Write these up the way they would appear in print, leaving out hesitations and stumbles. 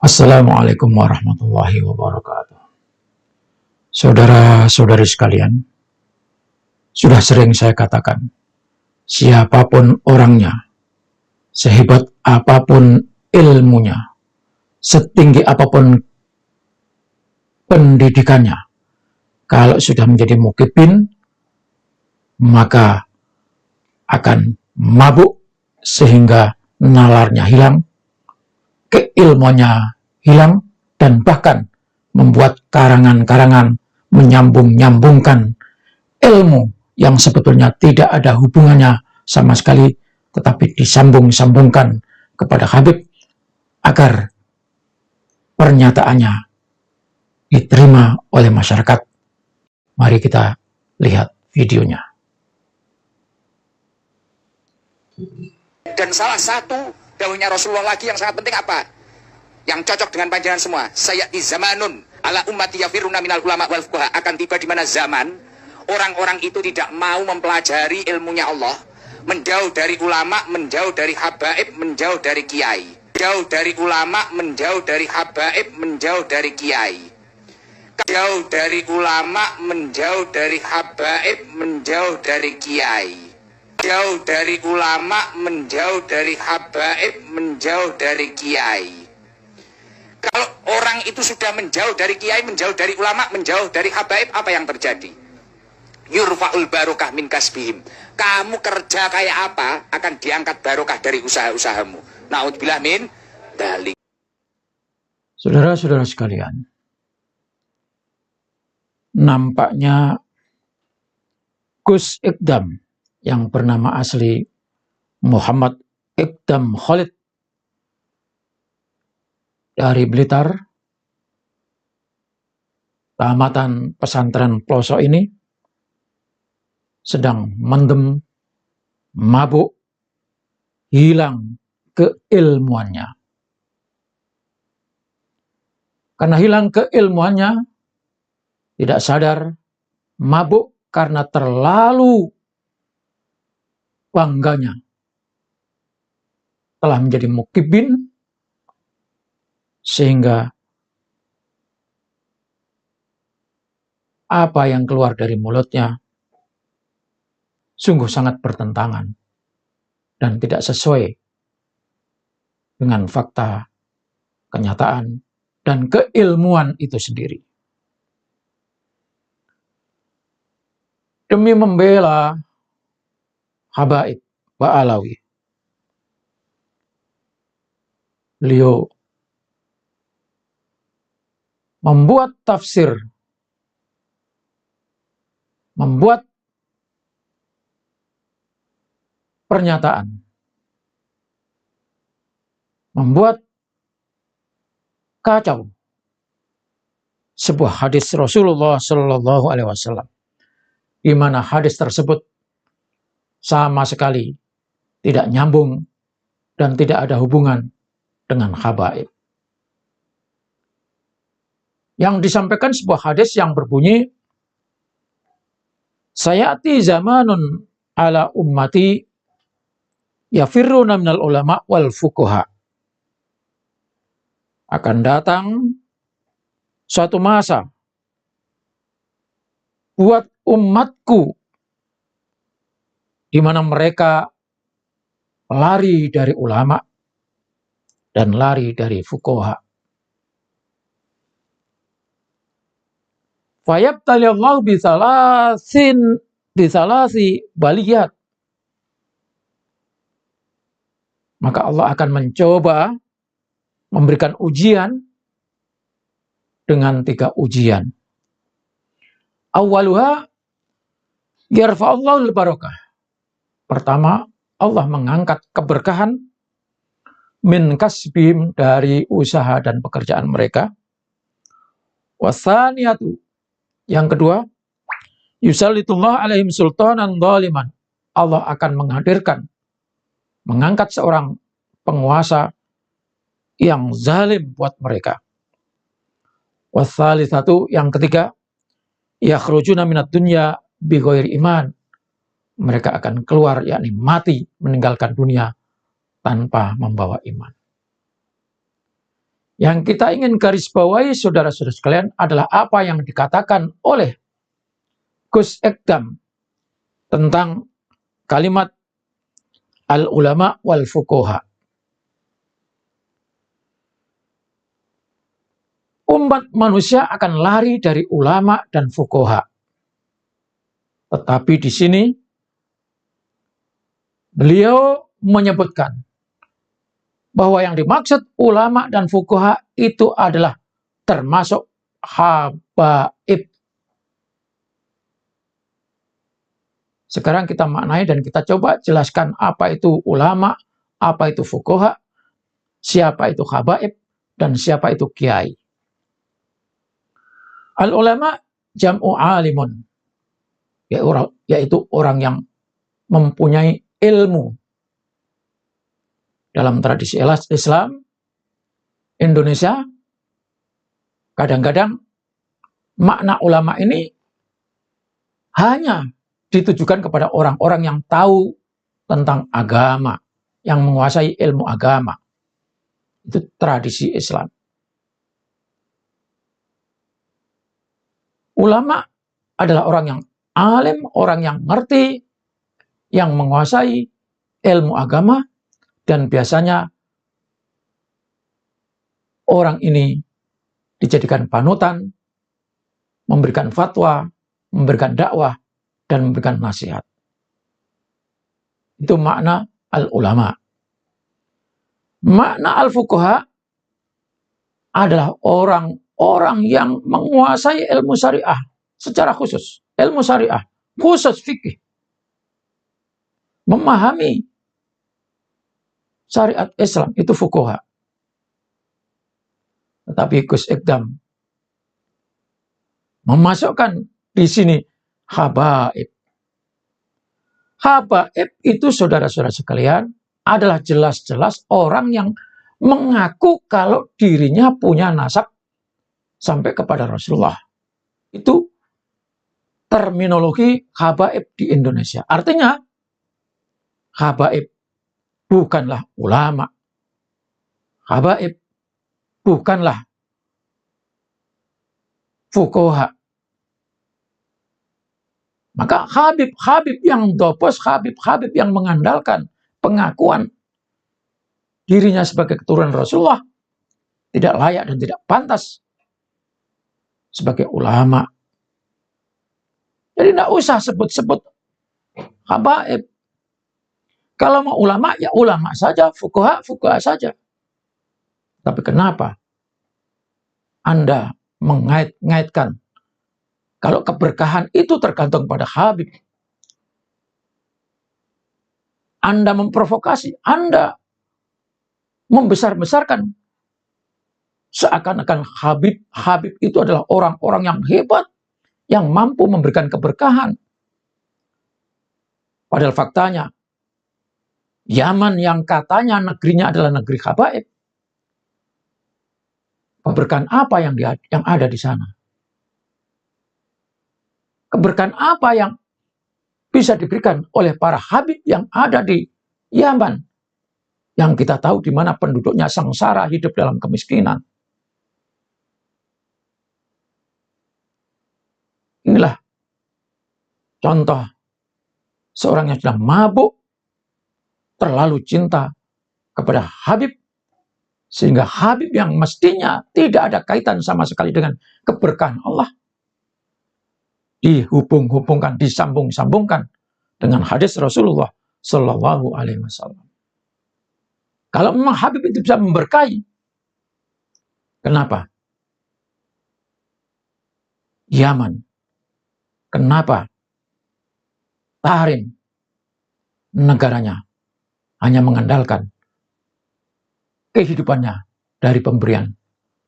Assalamualaikum warahmatullahi wabarakatuh. Saudara-saudari sekalian, sudah sering saya katakan, siapapun orangnya, sehebat apapun ilmunya, setinggi apapun pendidikannya, kalau sudah menjadi mukibin, maka akan mabuk sehingga nalarnya hilang, keilmuannya hilang, dan bahkan membuat karangan-karangan menyambung-nyambungkan ilmu yang sebetulnya tidak ada hubungannya sama sekali, tetapi disambung-sambungkan kepada Habib agar pernyataannya diterima oleh masyarakat. Mari kita lihat videonya. Dan salah satu dawuhnya Rasulullah lagi yang sangat penting apa? Yang cocok dengan panjangan semua. Sayati zamanun ala ummati yafiruna minal ulama wal fuqaha. Akan tiba di mana zaman orang-orang itu tidak mau mempelajari ilmunya Allah, menjauh dari ulama, menjauh dari habaib, menjauh dari kiai. Jauh dari ulama, menjauh dari habaib, menjauh dari kiai. Jauh dari ulama, menjauh dari habaib, menjauh dari kiai. Jauh dari ulama, menjauh dari habaib, menjauh dari kiai. Kalau orang itu sudah menjauh dari kiai, menjauh dari ulama, menjauh dari habaib, apa yang terjadi? Yurfa'ul barokah min kasbihim. Kamu kerja kayak apa, akan diangkat barokah dari usaha-usahamu. Na'udzubillah min dalik. Saudara-saudara sekalian, nampaknya Gus Ikdam yang bernama asli Muhammad Ikdam Khalid dari Blitar, Kecamatan Pesantren Pelosok ini sedang mendem, mabuk, hilang keilmuannya. Karena hilang keilmuannya, tidak sadar, mabuk karena terlalu bangganya telah menjadi mukibin, sehingga apa yang keluar dari mulutnya sungguh sangat bertentangan dan tidak sesuai dengan fakta, kenyataan, dan keilmuan itu sendiri. Demi membela habaib Ba'alawi, beliau membuat tafsir, membuat pernyataan, membuat kacau sebuah hadis Rasulullah Shallallahu Alaihi Wasallam, di mana hadis tersebut sama sekali tidak nyambung dan tidak ada hubungan dengan habaib. Yang disampaikan sebuah hadis yang berbunyi, sayati zamanun ala ummati yafirruna minal ulama wal fuqaha. Akan datang suatu masa buat umatku di mana mereka lari dari ulama dan lari dari fuqaha. Fayabtali Allah bisalasi baliyat. Maka Allah akan mencoba memberikan ujian dengan 3 ujian. Awaluha yarfa'allahu al-barakah. Pertama, Allah mengangkat keberkahan min kasbihim, dari usaha dan pekerjaan mereka. Wasaniyatu, yang kedua, yusallitullah alaihim sultanan zaliman. Allah akan menghadirkan, mengangkat seorang penguasa yang zalim buat mereka. Wasalisatu, yang ketiga, yakhrujuna minad dunya bighairi iman. Mereka akan keluar, yakni mati, meninggalkan dunia tanpa membawa iman. Yang kita ingin garis bawahi, saudara-saudara sekalian, adalah apa yang dikatakan oleh Gus Ekdam tentang kalimat al-ulama wal fuqaha. Umat manusia akan lari dari ulama dan fuqaha. Tetapi di sini beliau menyebutkan bahwa yang dimaksud ulama dan fuqaha itu adalah termasuk habaib. Sekarang kita maknai dan kita coba jelaskan apa itu ulama, apa itu fuqaha, siapa itu habaib, dan siapa itu kiai. Al-ulama jam'u alimun, yaitu orang yang mempunyai ilmu. Dalam tradisi Islam Indonesia, kadang-kadang makna ulama ini hanya ditujukan kepada orang-orang yang tahu tentang agama, yang menguasai ilmu agama. Itu tradisi Islam. Ulama adalah orang yang alim, orang yang ngerti, yang menguasai ilmu agama, dan biasanya orang ini dijadikan panutan, memberikan fatwa, memberikan dakwah, dan memberikan nasihat. Itu makna al-ulama. Makna al-fuqaha adalah orang-orang yang menguasai ilmu syariah secara khusus. Ilmu syariah, khusus fikih. Memahami syariat Islam, itu fuqaha. Tetapi Gus Ekdam memasukkan di sini habaib. Habaib itu, saudara-saudara sekalian, adalah jelas-jelas orang yang mengaku kalau dirinya punya nasab sampai kepada Rasulullah. Itu terminologi habaib di Indonesia. Artinya, habaib bukanlah ulama. Habaib bukanlah fuqaha. Maka habib-habib yang dopos, habib-habib yang mengandalkan pengakuan dirinya sebagai keturunan Rasulullah tidak layak dan tidak pantas sebagai ulama. Jadi tidak usah sebut-sebut habaib. Kalau mau ulama, ya ulama saja, fuqaha, fuqaha saja. Tapi kenapa Anda mengait-ngaitkan kalau keberkahan itu tergantung pada habib? Anda memprovokasi, Anda membesar-besarkan seakan-akan habib itu adalah orang-orang yang hebat, yang mampu memberikan keberkahan. Padahal faktanya, Yaman yang katanya negerinya adalah negeri habaib, keberkahan apa yang ada di sana? Keberkahan apa yang bisa diberikan oleh para habib yang ada di Yaman, yang kita tahu di mana penduduknya sengsara, hidup dalam kemiskinan? Inilah contoh seorang yang sudah mabuk, terlalu cinta kepada habib, sehingga habib yang mestinya tidak ada kaitan sama sekali dengan keberkahan Allah dihubung-hubungkan, disambung-sambungkan dengan hadis Rasulullah Shallallahu Alaihi Wasallam. Kalau memang habib itu bisa memberkahi, kenapa Yaman, kenapa Tahrim negaranya hanya mengandalkan kehidupannya dari pemberian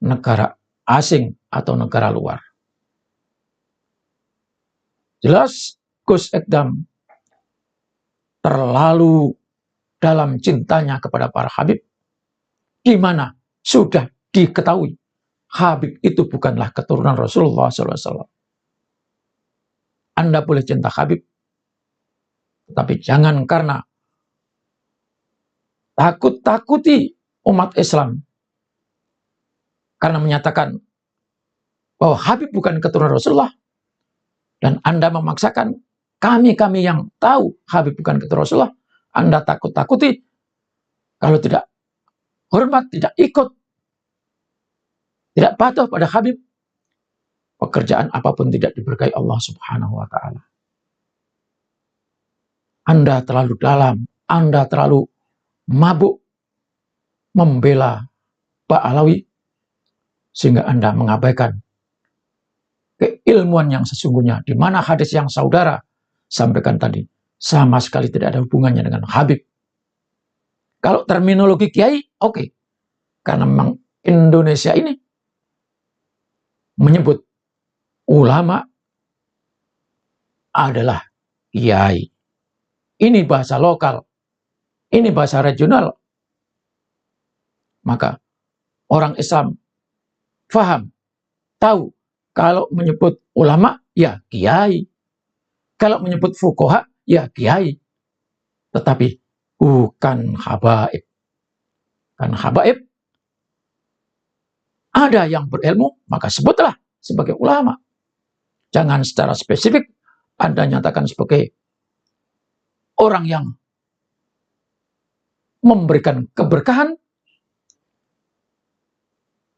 negara asing atau negara luar? Jelas Gus Ekdam terlalu dalam cintanya kepada para habib, di mana sudah diketahui habib itu bukanlah keturunan Rasulullah SAW. Anda boleh cinta habib, tapi jangan karena takut-takuti umat Islam karena menyatakan bahwa Habib bukan keturunan Rasulullah, dan Anda memaksakan kami yang tahu Habib bukan keturunan Rasulullah, Anda takut-takuti kalau tidak hormat, tidak ikut, tidak patuh pada Habib, pekerjaan apapun tidak diberkahi Allah Subhanahu wa Ta'ala. Anda terlalu dalam, Anda terlalu mabuk membela Pak Alawi, sehingga Anda mengabaikan keilmuan yang sesungguhnya, di mana hadis yang saudara sampaikan tadi sama sekali tidak ada hubungannya dengan Habib. Kalau terminologi kiai, oke. Karena memang Indonesia ini menyebut ulama adalah kiai. Ini bahasa lokal, ini bahasa regional. Maka orang Islam faham, tahu, kalau menyebut ulama, ya kiai. Kalau menyebut fuqaha, ya kiai. Tetapi bukan habaib. Karena habaib, ada yang berilmu, maka sebutlah sebagai ulama. Jangan secara spesifik Anda nyatakan sebagai orang yang memberikan keberkahan,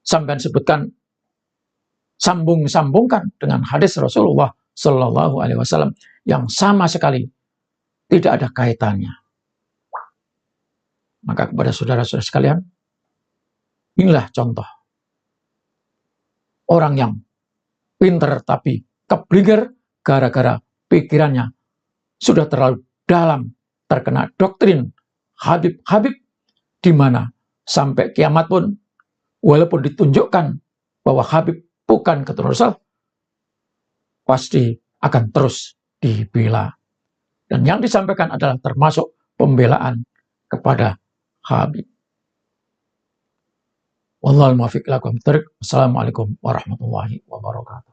sampai sebutkan sambung-sambungkan dengan hadis Rasulullah Shallallahu Alaihi Wasallam yang sama sekali tidak ada kaitannya. Maka kepada saudara-saudara sekalian, inilah contoh orang yang pinter tapi keblinger gara-gara pikirannya sudah terlalu dalam terkena doktrin Habib-Habib, di mana sampai kiamat pun walaupun ditunjukkan bahwa Habib bukan keturunan Rasul, pasti akan terus dibela. Dan yang disampaikan adalah termasuk pembelaan kepada Habib. Wallahul muwaffiq ila aqwamit thoriq. Assalamualaikum warahmatullahi wabarakatuh.